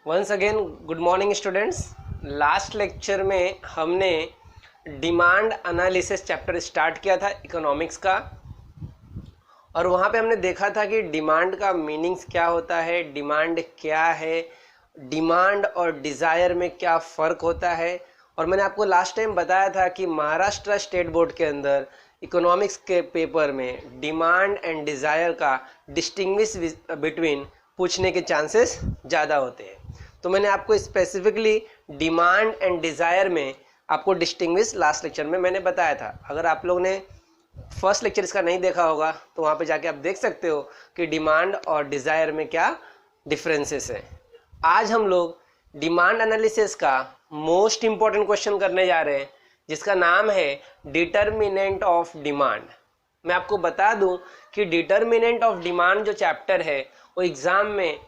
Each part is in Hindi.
Once again good morning students. Last lecture में हमने डिमांड एनालिसिस चैप्टर स्टार्ट किया था इकोनॉमिक्स का, और वहाँ पे हमने देखा था कि डिमांड का मीनिंग्स क्या होता है, डिमांड क्या है, डिमांड और डिज़ायर में क्या फ़र्क होता है। और मैंने आपको लास्ट टाइम बताया था कि महाराष्ट्र स्टेट बोर्ड के अंदर इकोनॉमिक्स के पेपर में डिमांड एंड डिज़ायर का डिस्टिंग्विश बिटवीन पूछने के चांसेस ज़्यादा होते हैं। तो मैंने आपको स्पेसिफिकली डिमांड एंड डिज़ायर में आपको डिस्टिंग्विश लास्ट लेक्चर में मैंने बताया था। अगर आप लोग ने फर्स्ट लेक्चर इसका नहीं देखा होगा तो वहाँ पे जाके आप देख सकते हो कि डिमांड और डिज़ायर में क्या डिफरेंसेस है। आज हम लोग डिमांड एनालिसिस का मोस्ट इम्पॉर्टेंट क्वेश्चन करने जा रहे हैं, जिसका नाम है डिटर्मिनेंट ऑफ डिमांड। मैं आपको बता दूं कि डिटर्मिनेंट ऑफ डिमांड जो चैप्टर है वो एग्ज़ाम में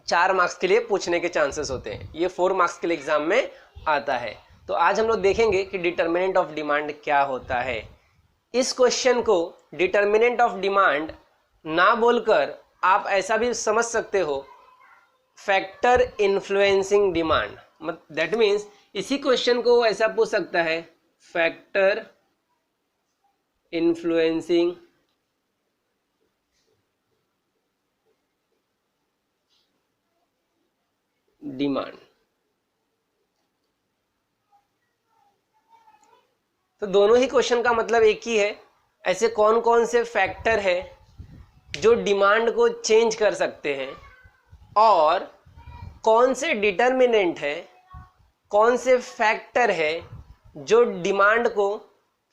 4 मार्क्स के लिए पूछने के चांसेस होते हैं। ये 4 मार्क्स के लिए एग्ज़ाम में आता है। तो आज हम लोग देखेंगे कि डिटर्मिनेंट ऑफ डिमांड क्या होता है। इस क्वेश्चन को डिटर्मिनेंट ऑफ डिमांड ना बोलकर आप ऐसा भी समझ सकते हो, factor influencing demand. That means इसी क्वेश्चन को ऐसा पूछ सकता है, फैक्टर इन्फ्लुएंसिंग डिमांड। तो दोनों ही क्वेश्चन का मतलब एक ही है। ऐसे कौन कौन से फैक्टर है जो डिमांड को चेंज कर सकते हैं, और कौन से डिटर्मिनेंट है, कौन से फैक्टर है जो डिमांड को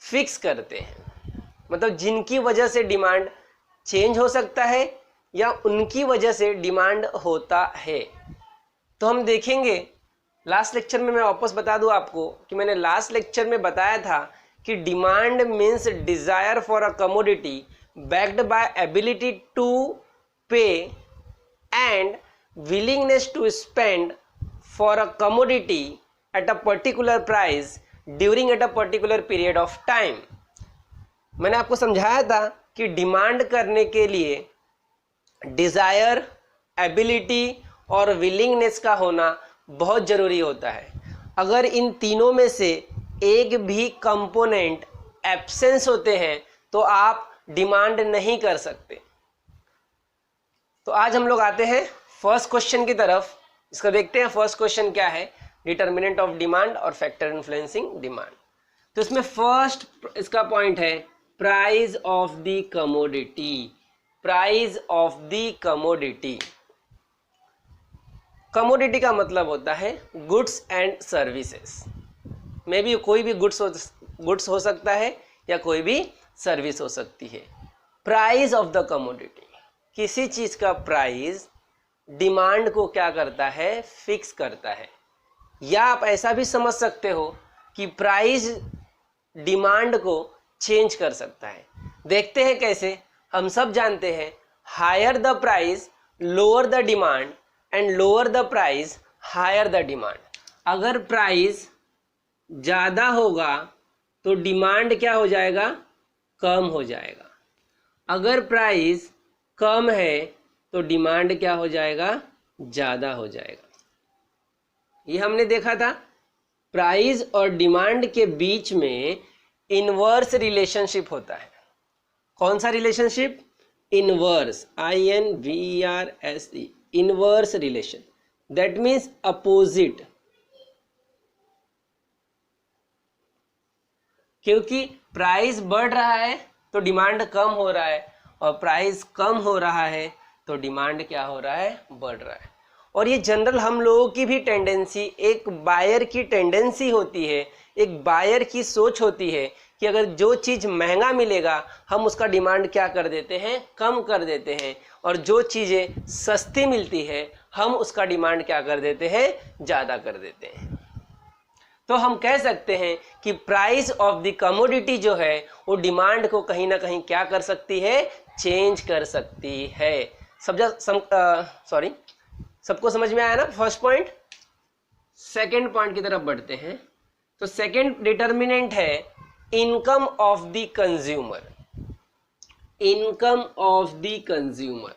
फिक्स करते हैं, मतलब जिनकी वजह से डिमांड चेंज हो सकता है या उनकी वजह से डिमांड होता है। तो हम देखेंगे लास्ट लेक्चर में। मैं वापस बता दूं आपको कि मैंने लास्ट लेक्चर में बताया था कि demand means desire for a commodity backed by ability to pay and willingness to spend for a commodity at a particular price during at a particular period of time। मैंने आपको समझाया था कि डिमांड करने के लिए डिज़ायर, एबिलिटी और विलिंगनेस का होना बहुत ज़रूरी होता है। अगर इन तीनों में से एक भी कंपोनेंट एब्सेंस होते हैं तो आप डिमांड नहीं कर सकते। तो आज हम लोग आते हैं फर्स्ट क्वेश्चन की तरफ। इसका देखते हैं फर्स्ट क्वेश्चन क्या है, डिटर्मिनेंट ऑफ डिमांड और फैक्टर इन्फ्लुएंसिंग डिमांड। तो इसमें फर्स्ट इसका पॉइंट है price of the commodity. Price of the commodity, commodity का मतलब होता है goods and services. May be कोई भी गुड्स हो सकता है या कोई भी सर्विस हो सकती है। प्राइस ऑफ द कमोडिटी, किसी चीज़ का प्राइस डिमांड को क्या करता है, फिक्स करता है। या आप ऐसा भी समझ सकते हो कि प्राइस डिमांड को चेंज कर सकता है। देखते हैं कैसे। हम सब जानते हैं higher the price lower the demand and lower the price higher the demand. अगर प्राइस ज़्यादा होगा तो डिमांड क्या हो जाएगा, कम हो जाएगा। अगर प्राइस कम है तो डिमांड क्या हो जाएगा, ज़्यादा हो जाएगा। ये हमने देखा था। प्राइस और डिमांड के बीच में इनवर्स रिलेशनशिप होता है। कौन सा relationship? Inverse, INVERSE, inverse relation. That means opposite. क्योंकि प्राइस बढ़ रहा है तो डिमांड कम हो रहा है, और प्राइस कम हो रहा है तो डिमांड क्या हो रहा है, बढ़ रहा है। और ये जनरल हम लोगों की भी टेंडेंसी, एक बायर की टेंडेंसी होती है, एक बायर की सोच होती है कि अगर जो चीज़ महंगा मिलेगा हम उसका डिमांड क्या कर देते हैं, कम कर देते हैं, और जो चीज़ें सस्ती मिलती है हम उसका डिमांड क्या कर देते हैं, ज़्यादा कर देते हैं। तो हम कह सकते हैं कि प्राइस ऑफ द कमोडिटी जो है वो डिमांड को कहीं ना कहीं क्या कर सकती है, चेंज कर सकती है। सबको समझ में आया ना फर्स्ट पॉइंट। सेकंड पॉइंट की तरफ बढ़ते हैं। तो सेकंड डिटर्मिनेंट है income of the consumer. Income of the consumer,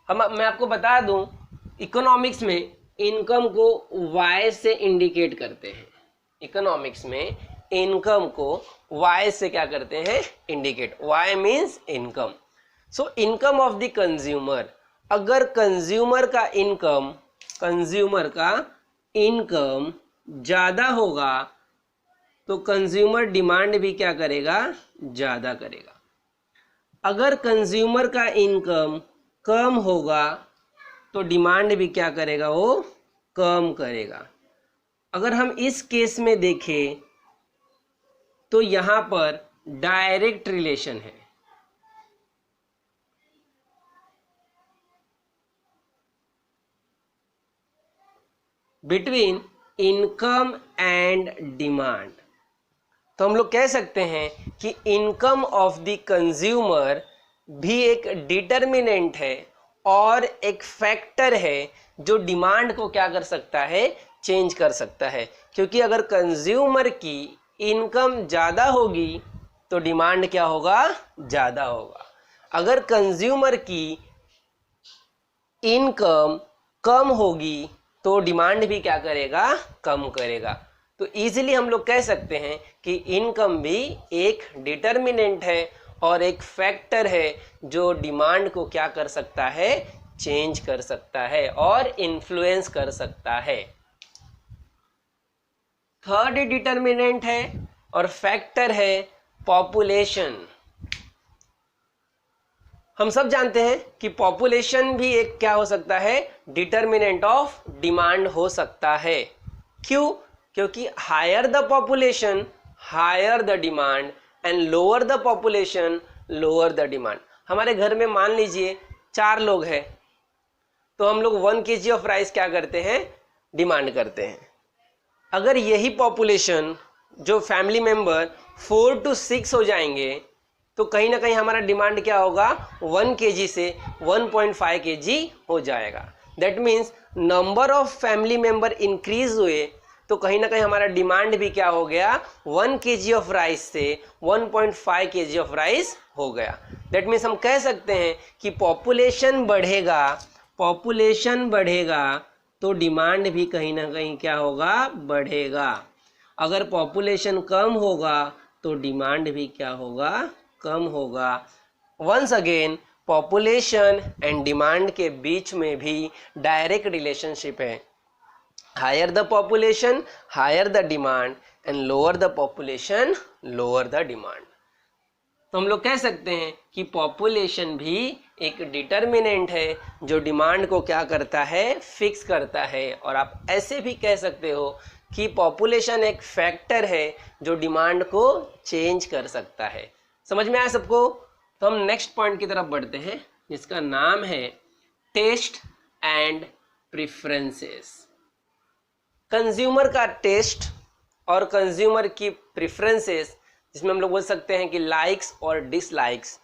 मैं आपको बता दूं इकोनॉमिक्स में इनकम को वाई से इंडिकेट करते हैं। इकोनॉमिक्स में इनकम को वाई से क्या करते हैं, indicate. Y means income. So income of the consumer, अगर कंज्यूमर का इनकम ज्यादा होगा तो कंज्यूमर डिमांड भी क्या करेगा, ज्यादा करेगा। अगर कंज्यूमर का इनकम कम होगा तो डिमांड भी क्या करेगा, वो कम करेगा। अगर हम इस केस में देखें तो यहां पर डायरेक्ट रिलेशन है। Between income and demand. तो हम लोग कह सकते हैं कि इनकम ऑफ द कंज्यूमर भी एक डिटर्मिनेंट है और एक फैक्टर है जो डिमांड को क्या कर सकता है, चेंज कर सकता है। क्योंकि अगर कंज्यूमर की इनकम ज़्यादा होगी तो डिमांड क्या होगा, ज़्यादा होगा। अगर कंज्यूमर की इनकम कम होगी तो डिमांड भी क्या करेगा, कम करेगा। तो इजीली हम लोग कह सकते हैं कि इनकम भी एक डिटर्मिनेंट है और एक फैक्टर है जो डिमांड को क्या कर सकता है, चेंज कर सकता है और इन्फ्लुएंस कर सकता है। थर्ड डिटर्मिनेंट है और फैक्टर है पॉपुलेशन। हम सब जानते हैं कि पॉपुलेशन भी एक क्या हो सकता है, डिटर्मिनेंट ऑफ डिमांड हो सकता है। क्यों? क्योंकि higher the population higher the demand and lower the population lower the demand. हमारे घर में मान लीजिए 4 लोग हैं तो हम लोग 1 kg ऑफ राइस क्या करते हैं, डिमांड करते हैं। अगर यही पॉपुलेशन जो फैमिली मेंबर 4 to 6 हो जाएंगे तो कहीं ना कहीं हमारा डिमांड क्या होगा, 1 kg से 1.5 kg हो जाएगा। That means number of family member increase हुए तो कहीं ना कहीं हमारा डिमांड भी क्या हो गया, 1 kg ऑफ राइस से 1.5 kg ऑफ राइस हो गया। दैट मीन्स हम कह सकते हैं कि पॉपुलेशन बढ़ेगा तो डिमांड भी कहीं ना कहीं क्या होगा, बढ़ेगा। अगर पॉपुलेशन कम होगा तो डिमांड भी क्या होगा, कम होगा। Once again population and demand के बीच में भी डायरेक्ट रिलेशनशिप है। Higher the population higher the demand and lower the population lower the demand. तो हम लोग कह सकते हैं कि पॉपुलेशन भी एक डिटर्मिनेंट है जो डिमांड को क्या करता है, फिक्स करता है। और आप ऐसे भी कह सकते हो कि पॉपुलेशन एक फैक्टर है जो डिमांड को चेंज कर सकता है। समझ में आया सबको? तो हम नेक्स्ट पॉइंट की तरफ बढ़ते हैं जिसका नाम है टेस्ट एंड प्रिफरेंसेस। कंज्यूमर का टेस्ट और कंज्यूमर की प्रिफरेंसेस, जिसमें हम लोग बोल सकते हैं कि लाइक्स और डिसलाइक्स,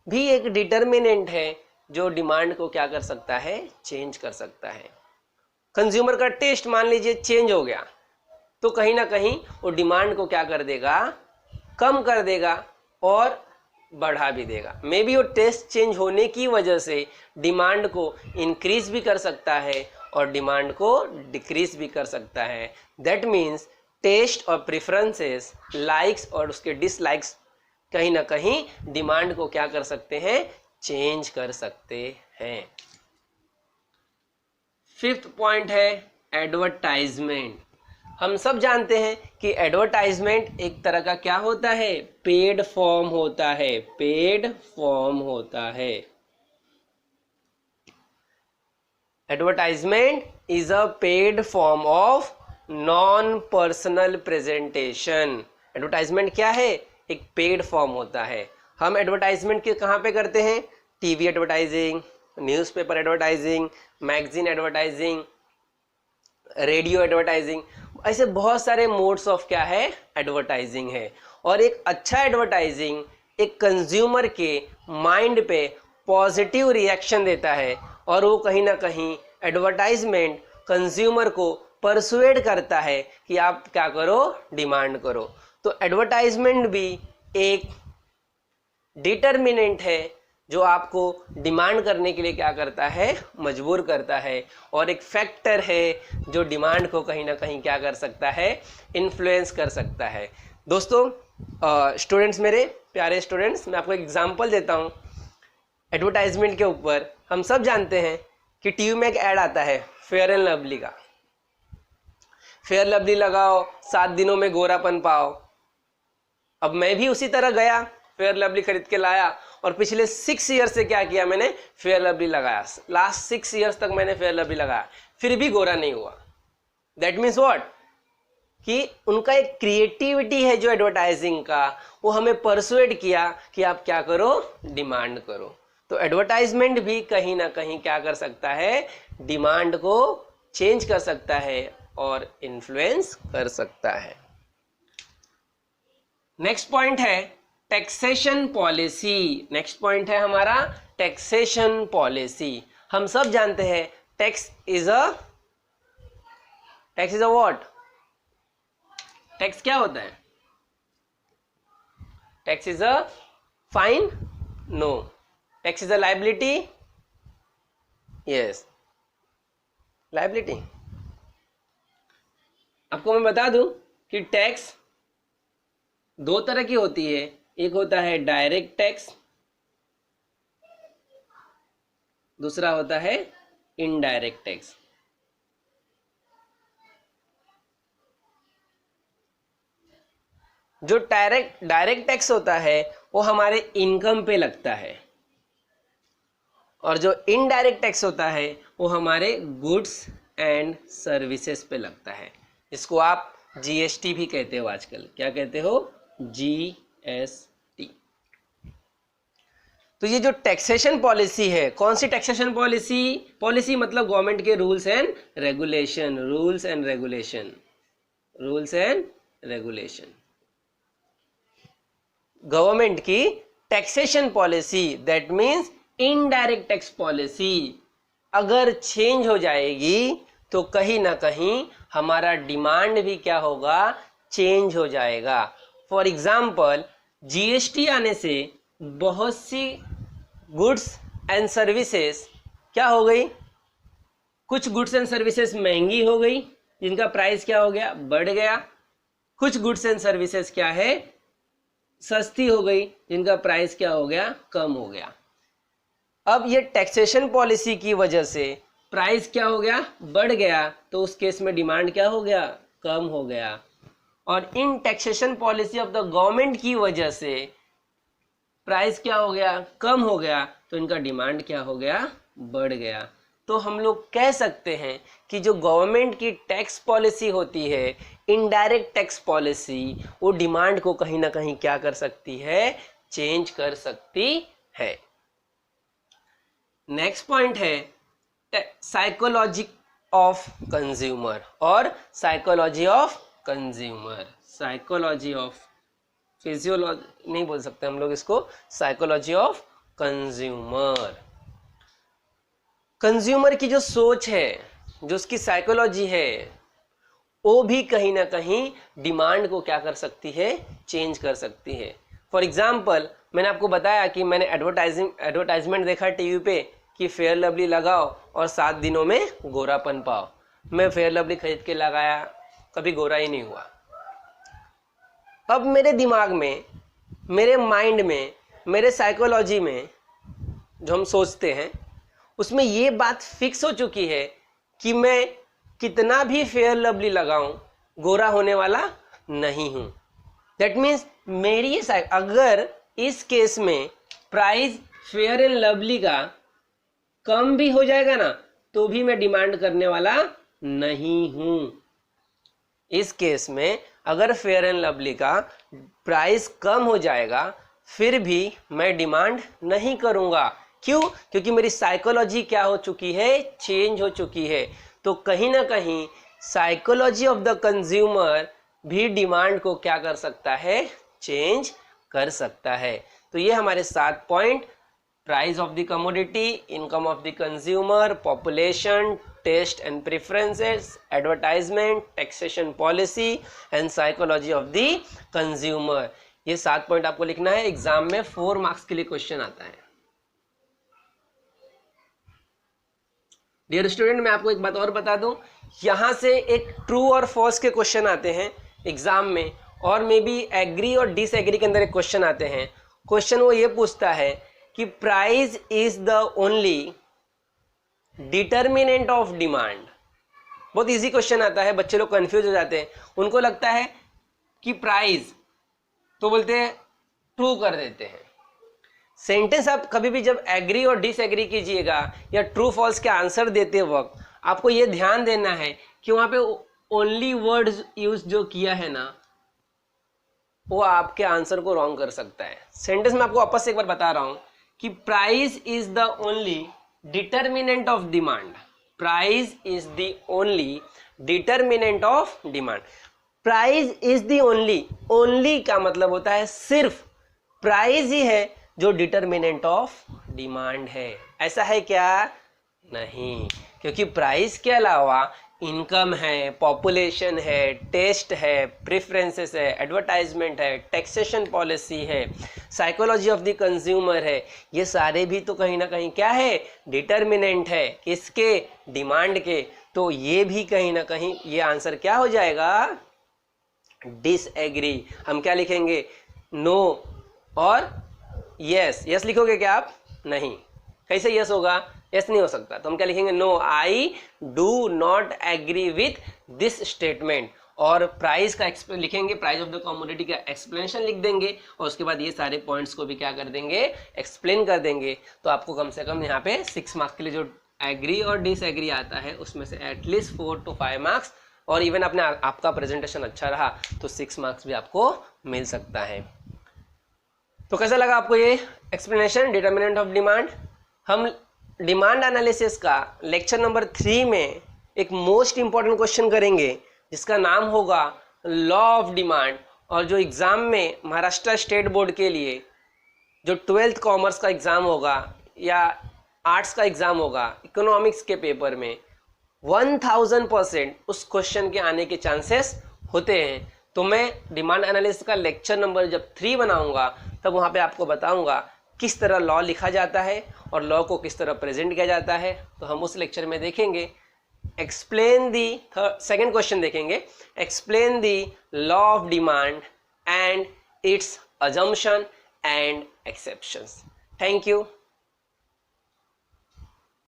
भी एक डिटर्मिनेंट है जो डिमांड को क्या कर सकता है, चेंज कर सकता है। कंज्यूमर का टेस्ट मान लीजिए चेंज हो गया तो कहीं ना कहीं वो डिमांड को क्या कर देगा, कम कर देगा और बढ़ा भी देगा। मे बी वो टेस्ट चेंज होने की वजह से डिमांड को इंक्रीज भी कर सकता है और डिमांड को डिक्रीज भी कर सकता है। दैट मीन्स टेस्ट और प्रेफरेंसेस, लाइक्स और उसके डिसलाइक्स कहीं ना कहीं डिमांड को क्या कर सकते हैं, चेंज कर सकते हैं। 5th पॉइंट है एडवर्टाइजमेंट। हम सब जानते हैं कि एडवर्टाइजमेंट एक तरह का क्या होता है, पेड फॉर्म होता है। पेड फॉर्म होता है। Advertisement is a paid form of non personal presentation. Advertisement क्या है, एक पेड फॉर्म होता है। हम एडवर्टाइजमेंट के कहाँ पे करते हैं, TV advertising, newspaper advertising, magazine advertising, radio advertising, ऐसे बहुत सारे मोड्स ऑफ क्या है, एडवर्टाइजिंग है। और एक अच्छा एडवर्टाइजिंग एक कंज्यूमर के माइंड पे पॉजिटिव रिएक्शन देता है और वो कहीं ना कहीं एडवर्टाइजमेंट कंज्यूमर को परसुएड करता है कि आप क्या करो, डिमांड करो। तो एडवर्टाइजमेंट भी एक डिटर्मिनेंट है जो आपको डिमांड करने के लिए क्या करता है, मजबूर करता है, और एक फैक्टर है जो डिमांड को कहीं ना कहीं क्या कर सकता है, इन्फ्लुएंस कर सकता है। दोस्तों, स्टूडेंट्स, मेरे प्यारे स्टूडेंट्स, मैं आपको एक एग्जांपल देता हूँ एडवर्टाइजमेंट के ऊपर। हम सब जानते हैं कि टीवी में एक ऐड आता है फेयर एंड लवली का, फेयर लवली लगाओ 7 दिनों में गोरापन पाओ। अब मैं भी उसी तरह गया, फेयर लवली खरीद के लाया, और पिछले 6 ईयर से क्या किया मैंने, फेयर लवली लगाया। लास्ट 6 ईयर्स तक मैंने फेयर लवली लगाया, फिर भी गोरा नहीं हुआ। दैट मीन्स व्हाट, कि उनका एक क्रिएटिविटी है जो एडवर्टाइजिंग का, वो हमें परसुएड किया कि आप क्या करो, डिमांड करो। तो एडवर्टाइजमेंट भी कहीं ना कहीं क्या कर सकता है, डिमांड को चेंज कर सकता है और इन्फ्लुएंस कर सकता है। नेक्स्ट पॉइंट है टैक्सेशन पॉलिसी। नेक्स्ट पॉइंट है हमारा टैक्सेशन पॉलिसी। हम सब जानते हैं tax is a what, tax क्या होता है, tax is a fine, no, tax is a liability, yes, liability. आपको मैं बता दूं कि टैक्स 2 तरह की होती है, एक होता है डायरेक्ट टैक्स, दूसरा होता है इनडायरेक्ट टैक्स। जो डायरेक्ट टैक्स होता है वो हमारे इनकम पे लगता है, और जो इनडायरेक्ट टैक्स होता है वो हमारे गुड्स एंड सर्विसेज पे लगता है। इसको आप जीएसटी भी कहते हो आजकल। क्या कहते हो, जीएसटी। तो ये जो टैक्सेशन पॉलिसी है, कौन सी टैक्सेशन पॉलिसी मतलब गवर्नमेंट के रूल्स एंड रेगुलेशन, गवर्नमेंट की taxation policy, that means indirect tax policy अगर चेंज हो जाएगी तो कहीं ना कहीं हमारा डिमांड भी क्या होगा, चेंज हो जाएगा। फॉर एग्जाम्पल, जीएसटी आने से बहुत सी गुड्स एंड सर्विसेज क्या हो गई, कुछ गुड्स एंड सर्विसेज महंगी हो गई, जिनका प्राइस क्या हो गया, बढ़ गया। कुछ गुड्स एंड सर्विसेज क्या है, सस्ती हो गई, जिनका प्राइस क्या हो गया, कम हो गया। अब ये टैक्सेशन पॉलिसी की वजह से प्राइस क्या हो गया, बढ़ गया, तो उस केस में डिमांड क्या हो गया, कम हो गया। और इन taxation policy of the government की वजह से प्राइस क्या हो गया, कम हो गया, तो इनका डिमांड क्या हो गया, बढ़ गया। तो हम लोग कह सकते हैं कि जो गवर्नमेंट की टैक्स पॉलिसी होती है, इनडायरेक्ट टैक्स पॉलिसी, वो डिमांड को कहीं ना कहीं क्या कर सकती है, चेंज कर सकती है। नेक्स्ट पॉइंट है साइकोलॉजी ऑफ कंज्यूमर और psychology of consumer. Psychology of, physiology नहीं बोल सकते हम लोग इसको, साइकोलॉजी ऑफ कंज्यूमर। कंज्यूमर की जो सोच है, जो उसकी साइकोलॉजी है, वो भी कहीं ना कहीं डिमांड को क्या कर सकती है, चेंज कर सकती है। फॉर एग्जाम्पल, मैंने आपको बताया कि मैंने एडवर्टाइजमेंट देखा टीवी पे कि फेयर लवली लगाओ और 7 दिनों में गोरापन पाओ। मैं फेयर लवली खरीद के लगाया, कभी गोरा ही नहीं हुआ। अब मेरे दिमाग में, मेरे माइंड में, मेरे साइकोलॉजी में जो हम सोचते हैं, उसमें ये बात फिक्स हो चुकी है कि मैं कितना भी फेयर लवली लगाऊं, गोरा होने वाला नहीं हूं। दैट मीन्स मेरी ये अगर इस केस में प्राइस फेयर एंड लवली का कम भी हो जाएगा ना, तो भी मैं डिमांड करने वाला नहीं हूं। इस केस में अगर फेयर एंड लवली का प्राइस कम हो जाएगा, फिर भी मैं डिमांड नहीं करूंगा। क्यों? क्योंकि मेरी साइकोलॉजी क्या हो चुकी है, चेंज हो चुकी है। तो कहीं ना कहीं साइकोलॉजी ऑफ द कंज्यूमर भी डिमांड को क्या कर सकता है, चेंज कर सकता है। तो ये हमारे 7 point, price of the commodity, income of the consumer, population, taste and preferences, advertisement, taxation policy and psychology of the consumer. ये 7 पॉइंट आपको लिखना है। एग्जाम में 4 मार्क्स के लिए क्वेश्चन आता है। डियर स्टूडेंट, मैं आपको एक बात और बता दूं, यहाँ से एक ट्रू और फॉल्स के क्वेश्चन आते हैं एग्जाम में, और मे बी एग्री और डिसएग्री के अंदर एक क्वेश्चन आते हैं। क्वेश्चन वो ये पूछता है कि price is the only determinant of demand. बहुत इजी क्वेश्चन आता है, बच्चे लोग कंफ्यूज हो जाते हैं, उनको लगता है कि प्राइस, तो बोलते हैं ट्रू कर देते हैं। सेंटेंस आप कभी भी जब एग्री और डिसएग्री कीजिएगा या ट्रू फॉल्स के आंसर देते वक्त आपको ये ध्यान देना है कि वहां पे ओनली वर्ड्स यूज जो किया है ना, वो आपके आंसर को रॉन्ग कर सकता है। सेंटेंस में आपको वापस एक बार बता रहा हूं कि price is the only determinant of demand. Price is the only determinant of demand. Price is the only, only का मतलब होता है सिर्फ, प्राइस ही है जो डिटर्मिनेंट ऑफ डिमांड है। ऐसा है क्या? नहीं, क्योंकि प्राइस के अलावा इनकम है, पॉपुलेशन है, टेस्ट है, प्रेफरेंसेस है, एडवर्टाइजमेंट है, टैक्सेशन पॉलिसी है, साइकोलॉजी ऑफ द कंज्यूमर है, ये सारे भी तो कहीं ना कहीं क्या है? डिटर्मिनेंट है। किसके? डिमांड के। तो ये भी कहीं ना कहीं ये आंसर क्या हो जाएगा? डिसएग्री। हम क्या लिखेंगे? नो और यस। यस लिखोगे क्या आप? नहीं। कैसे यस होगा? यस नहीं हो सकता, तो हम क्या लिखेंगे? No, I do not agree with this statement. और प्राइस का लिखेंगे, प्राइस ऑफ द कमोडिटी का एक्सप्लेनेशन लिख देंगे और उसके बाद ये सारे पॉइंट्स को भी क्या कर देंगे? एक्सप्लेन कर देंगे। तो आपको कम से कम यहाँ पे 6 मार्क्स के लिए जो एग्री और डिसएग्री आता है उसमें से एटलीस्ट 4 to 5 मार्क्स, और इवन अपने आपका प्रेजेंटेशन अच्छा रहा तो 6 मार्क्स भी आपको मिल सकता है। तो कैसा लगा आपको ये एक्सप्लेनेशन डिटर्मिनेंट ऑफ डिमांड? हम डिमांड एनालिसिस का लेक्चर नंबर 3 में एक मोस्ट इंपॉर्टेंट क्वेश्चन करेंगे जिसका नाम होगा लॉ ऑफ डिमांड, और जो एग्जाम में महाराष्ट्र स्टेट बोर्ड के लिए जो 12th कॉमर्स का एग्जाम होगा या आर्ट्स का एग्जाम होगा, इकोनॉमिक्स के पेपर में 1000% उस क्वेश्चन के आने के चांसेस होते हैं। तो मैं डिमांड एनालिसिस का लेक्चर नंबर जब 3 बनाऊंगा तब वहाँ पे आपको बताऊंगा किस तरह लॉ लिखा जाता है और लॉ को किस तरह प्रेजेंट किया जाता है। तो हम उस लेक्चर में देखेंगे एक्सप्लेन दी, सेकंड क्वेश्चन देखेंगे, explain the law of demand and it's assumption and exceptions. Thank you.